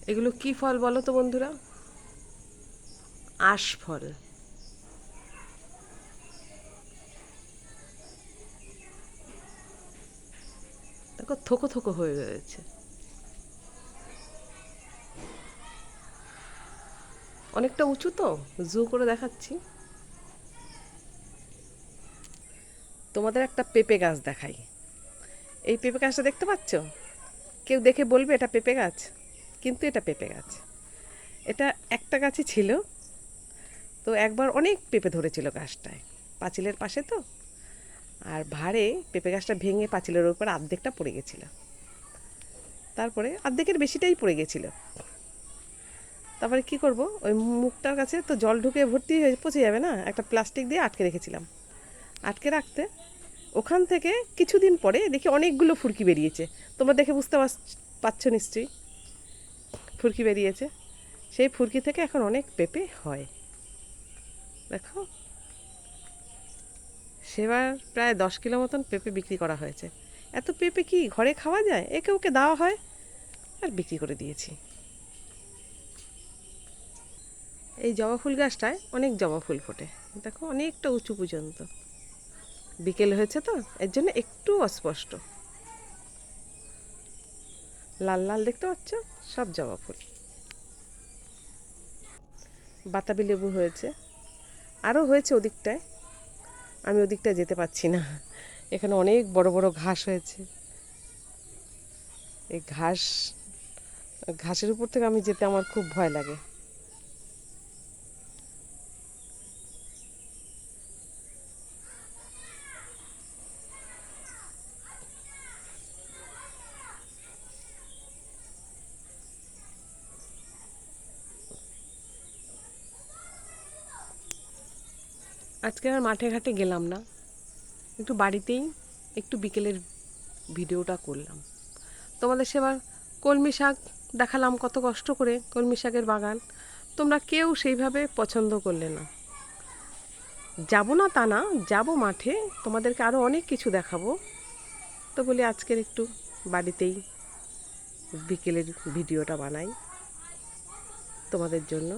এগুলো কি ফল বলো তো বন্ধুরা? আঁশ ফল। দেখো থোকো থোকো হয়ে রয়েছে। অনেকটা উঁচু তো, জুম করে দেখাচ্ছি। তোমাদের একটা পেঁপে গাছ দেখাই। এই পেঁপে গাছটা দেখতে পাচ্ছ? কেউ দেখে বলবে এটা পেঁপে গাছ, কিন্তু এটা পেঁপে গাছ। এটা একটা গাছই ছিল, তো একবার অনেক পেঁপে ধরেছিল গাছটায়, পাঁচিলের পাশে তো। আর ভারে পেঁপে গাছটা ভেঙে পাঁচিলের উপর অর্ধেকটা পড়ে গেছিল। তারপরে অর্ধেকের বেশিটাই পড়ে গেছিল। তারপরে কি করব, ওই মুখটার কাছে তো জল ঢুকে ভর্তি হয়ে পচে যাবে না, একটা প্লাস্টিক দিয়ে আটকে রেখেছিলাম। আটকে রাখতে ওখান থেকে কিছুদিন পরে দেখি অনেকগুলো ফুরকি বেরিয়েছে। তোমরা দেখে বুঝতে পারছো নিশ্চয়ই, ফুরকি বেরিয়েছে। সেই ফুরকি থেকে এখন অনেক পেঁপে হয়। দেখো, সেবার প্রায় 10 কিলো মতন পেঁপে বিক্রি করা হয়েছে। এত পেঁপে কি ঘরে খাওয়া যায়? একে ওকে দেওয়া হয় আর বিক্রি করে দিয়েছি। এই জবা ফুল গাছটায় অনেক জবা ফুল ফোটে, দেখো অনেকটা উঁচু পর্যন্ত। বিকেল হয়েছে তো, এর জন্য একটু অস্পষ্ট। লাল লাল দেখতে পাচ্ছ, সব জবা ফুল। বাতাবি লেবু হয়েছে, আরও হয়েছে ওদিকটায়। আমি ওদিকটায় যেতে পারছি না, এখানে অনেক বড় বড় ঘাস হয়েছে। এই ঘাসের উপর থেকে আমি যেতে আমার খুব ভয় লাগে। আজকে আর মাঠে ঘাটে গেলাম না, একটু বাড়িতেই একটু বিকেলের ভিডিওটা করলাম। তোমাদের সেবার কলমি শাক দেখালাম, কত কষ্ট করে কলমি শাকের বাগান। তোমরা কেউ সেইভাবে পছন্দ করলে না। যাব না তা না, যাব মাঠে, তোমাদেরকে আরও অনেক কিছু দেখাবো। তো বলি আজকের একটু বাড়িতেই বিকেলের ভিডিওটা বানাই তোমাদের জন্য।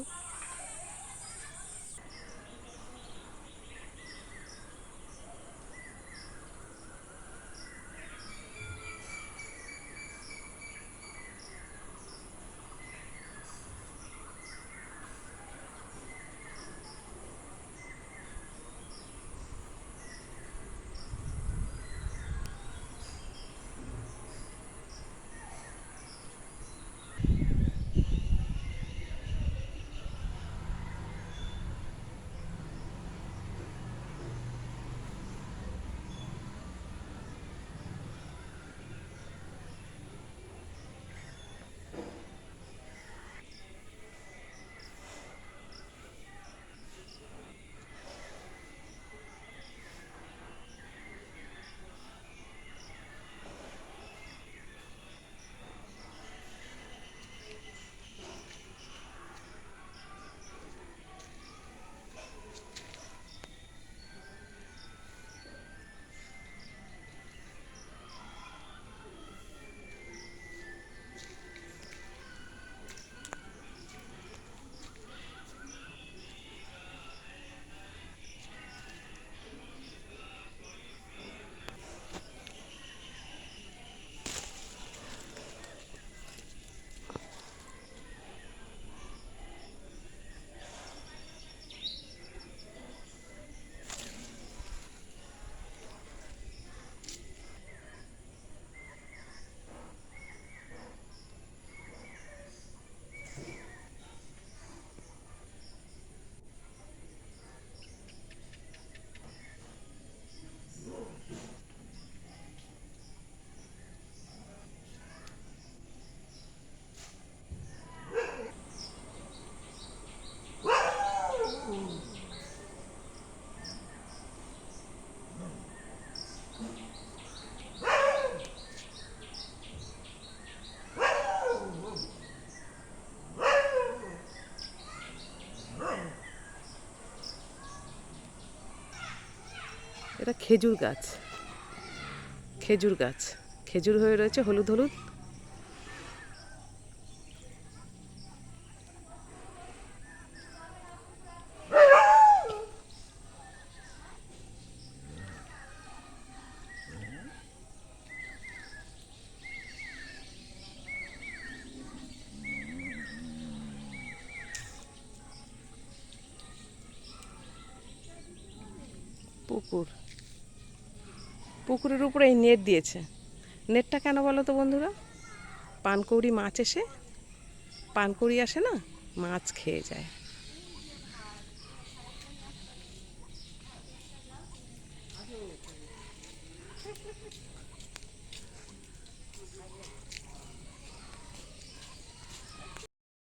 এটা খেজুর গাছ, খেজুর গাছ, খেজুর হয়ে রয়েছে হলুদ হলুদ। পুকুর, পুকুরের উপরে এই নেট দিয়েছে। নেটটা কেন বলো তো বন্ধুরা? পানকৌড়ি মাছ এসে, পানকৌড়ি আসে না, মাছ খেয়ে যায়।